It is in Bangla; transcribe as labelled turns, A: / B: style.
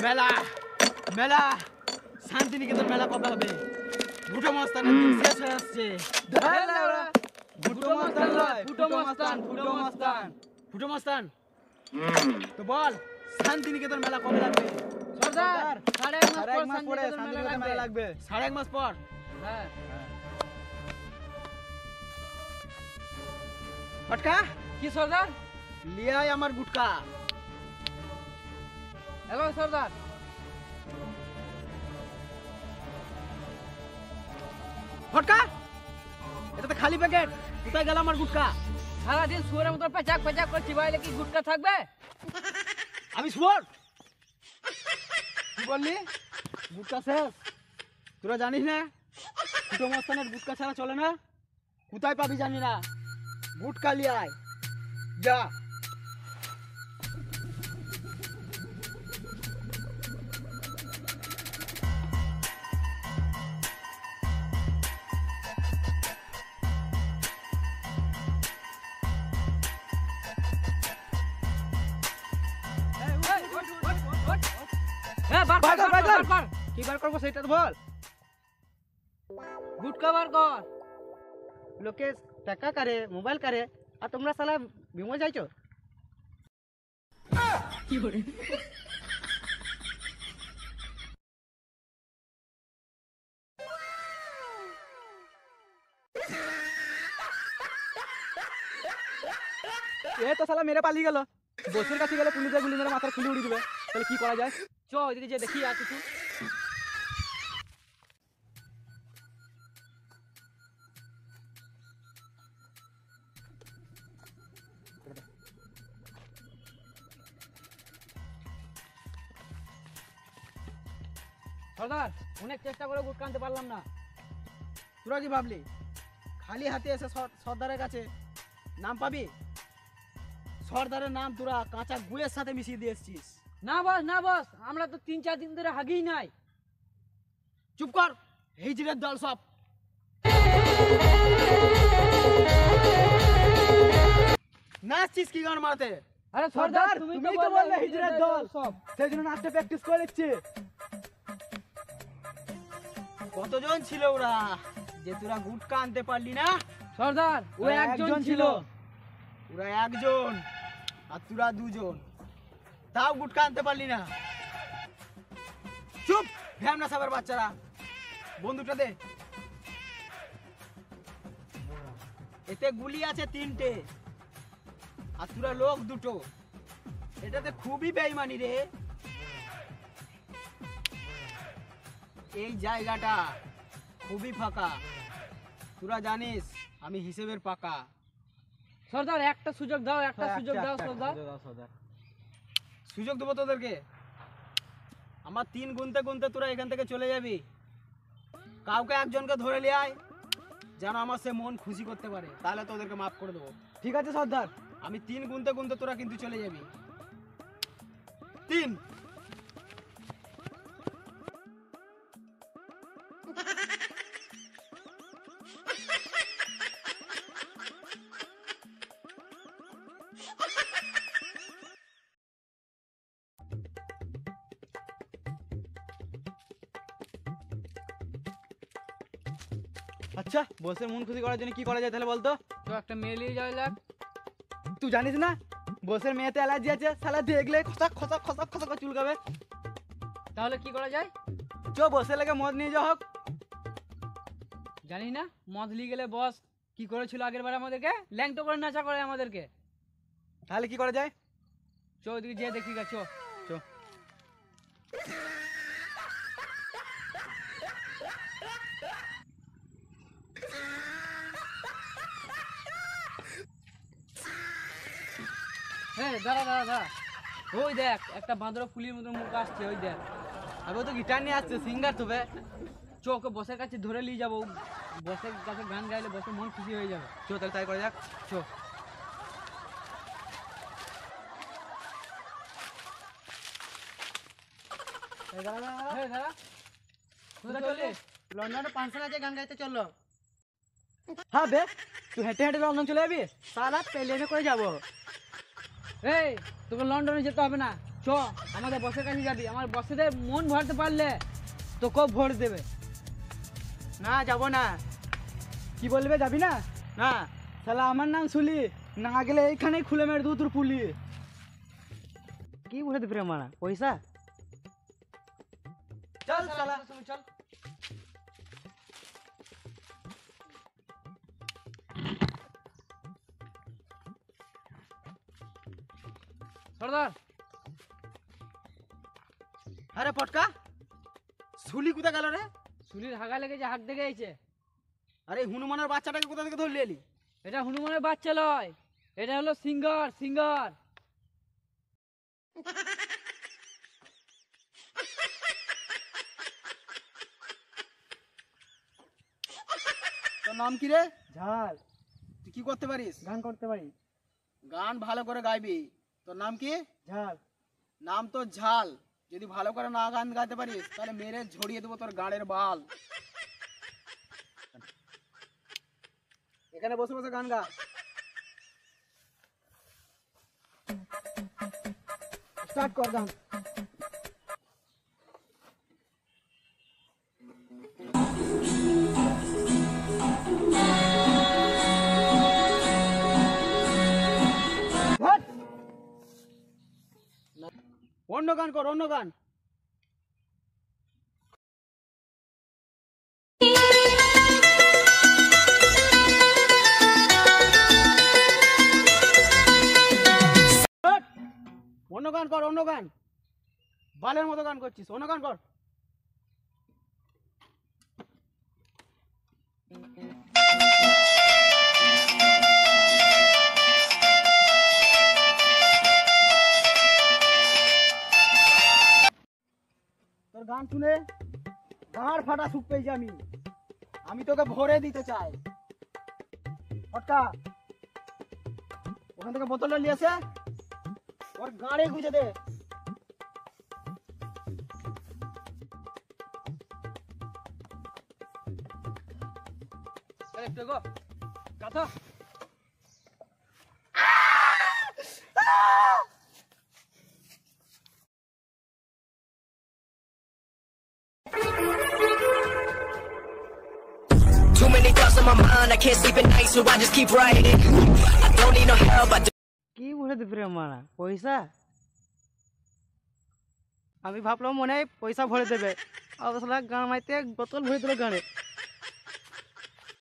A: মেলা মেলা শান্তিনিকেতন মেলা কবে হবে? ভুটো মস্তানের দিন শেষ হয়ে আসছে। ভুটো মস্তান নয়, ফুটো মস্তান, ফুটো মস্তান, ফুটো মস্তান। তো বল শান্তিনিকেতন মেলা কবে লাগবে?
B: সর্দার 1.5 মাস পরে
A: শান্তিনিকেতন মেলা লাগবে। 1.5 মাস পর?
B: হ্যাঁ।
A: ফটকা
B: কি সর্দার?
A: লিয়ে আয় আমার গুটকা।
B: হ্যালো সর্দার।
A: ফটকা এটা তো খালি প্যাকেট, কোথায় গেল আমার গুটকা?
B: সারাদিন শুয়ারের মতো পেঁচাক পেঁচাক করে চিবাইলে কি গুটকা থাকবে?
A: আমি শুয়োর? কি বললি? গুটকা শেষ? তোরা জানিস না ফুটো মস্তানের গুটকা ছাড়া চলে না? কোথায় পাবি জানি না, গুটকা লিয়ে আয় যা। কি বার করবো সেটা তো বল।
B: গুটকা বার কর।
A: লোকে টাকা কারে, মোবাইল কারে, আর তোমরা সালা বিমল যাইছো।
B: কি করে?
A: এ তো সালা মেরে পালিয়ে গেল। বসের কাছে গেলে পুলিশে গুলি মেরে মাথার খুলে উড়িয়ে দিবে। তাহলে কি করা যায়?
B: চ ওইদিকে যে দেখি আর কিছু। সর্দার অনেক চেষ্টা করে গুটকা আনতে পারলাম না।
A: তোরা কি ভাবলি খালি হাতে এসে সর্দারের কাছে নাম পাবি? সর্দারের নাম তোরা কাঁচা গুড়ের সাথে মিশিয়ে দিয়ে এসছিস।
B: না বস না বস, আমরা তো 3-4 দিন ধরে হাগিই নাই।
A: চুপ কর, হিজড়ের দল সব। নাচছিস কি গান মারতে?
B: আরে সর্দার তুমি তো বললে
A: হিজড়ের দল
B: সব।
A: সেই জন্য নাচতে প্র্যাকটিস করে নিচ্ছে। কতজন ছিল ওরা যে তোরা গুটকা আনতে পারলি না?
B: সর্দার ও একজন ছিল।
A: ওরা একজন আর তোরা দুজন, তাও গুটকা আনতে পারলি না। চুপ ভ্যামনা সাবার বাচ্চারা, বন্দুকটা দে। এতে গুলি আছে 3টে আর তোরা লোক 2টো। এটাতে খুবই বেইমানি রে। এই জায়গাটা খুবই ফাঁকা, তোরা জানিস আমি হিসেবের পাকা।
B: সর্দার একটা সুযোগ দাও, একটা সুযোগ দাও সর্দার।
A: সুযোগ দেবো তোদেরকে। আমার 3 গুনতে গুনতে তোরা এখান থেকে চলে যাবি। কাউকে একজনকে ধরে নিয়ে আয় যেন আমার সে মন খুশি করতে পারে, তাহলে তোদেরকে মাফ করে দেবো। ঠিক আছে সর্দার? আমি 3 গুনতে গুনতে তোরা কিন্তু চলে যাবি। 3। আচ্ছা বসের মন খুশি করার জন্য কি করা যায় তাহলে বলতো?
B: তো একটা মেয়ে নিয়ে যাওয়া যাক।
A: তুই জানিস না বসের মেয়েতে অ্যালার্জি আছে, শালা দেখলে খসক খসক খসক খসক করে চুলকাবে।
B: তাহলে কি করা যায়?
A: চো বসে লেগে মদ নিয়ে যাও হোক।
B: জানি না মদ নিয়ে গেলে বস কি করেছিল আগের বার আমাদেরকে, ল্যাংটো করে নাচা করে আমাদেরকে।
A: তাহলে কি করা যায়?
B: চো ওইদিকে যেয়ে দেখি গা, চো
A: চো।
B: হ্যাঁ দাঁড়া দাঁড়া দাঁড়া, ওই দেখ একটা বাঁদর ফুলির মতো মুখ আসছে, ওই দেখ।
A: আর ও তো গিটার নিয়ে আসছে, সিঙ্গার তবে।
B: চো ওকে বসের কাছে ধরে নিয়ে যাবো, বসের কাছে গান গাইলে বসে মন খুশি হয়ে যাবে।
A: চো তাহলে তাই করা যাক।
B: চো।
A: লন্ডনে পাঁচশো আছে গান গাইতে চললো। হ্যাঁ বে তুই হেঁটে হেঁটে লন্ডন চলে যাবি? সারা প্লেনে করে যাবো।
B: এই তোকে লন্ডনে যেতে হবে না, চ আমাদের বসের কাছে যাবি, আমার বসেদের মন ভরতে পারলে তোকেও ভোট দেবে।
A: না যাব না।
B: কি বলবে, যাবি না?
A: না
B: শালা আমার নাম শুলি, না গেলে এইখানেই খুলে মেরে দু তোর পুলি। কি বলে দেবে মারা পয়সা?
A: চল শালা।
B: চল। সর্দার,
A: আরে পটকা, শুলি কোথা গেল রে?
B: শুলির হাগা লেগেছে, হাঁক দেখে আইছে।
A: আরে হনুমানের বাচ্চাটাকে কোথা থেকে ধরলি এলি?
B: এটা হনুমানের বাচ্চা লয়, এটা হলো সিঙ্গার। সিঙ্গার
A: তোর নাম কি রে?
B: ঝাল।
A: তুই কি করতে পারিস?
B: গান করতে পারি।
A: গান ভালো করে গাইবি। তোর নাম কি?
B: ঝাল।
A: নাম তো ঝাল। যদি ভালো করে না গান গাইতে পারিস তাহলে মেরে ঝরিয়ে দেবো তোর গাড়ের বাল। এখানে বসে বসে গান গা। স্টার্ট কর গান। ধ্যাৎ। অন্য গান কর, অন্য গান। অন্য গান কর, অন্য গান। বালের মতো গান করছিস, অন্য গান কর। তোর গান শুনে গাঁড় ফাটা সুখ পেয়েছি আমি তোকে ভরে দিতে চাই। ফটকা, ওখান থেকে বোতলটা নিয়ে এসে ওর গাঁড়ে গুঁজে দে।
B: একটু গো কথা।
C: Too many thoughts on my mind, I can't sleep at night, so I just keep writing. I don't need no help, I
B: কি বলে দেবে মারা পয়সা? আমি ভাবলাম মনে হয় পয়সা ভরে দেবে, আর গান মাইতে বোতল ভরে দিল গানে।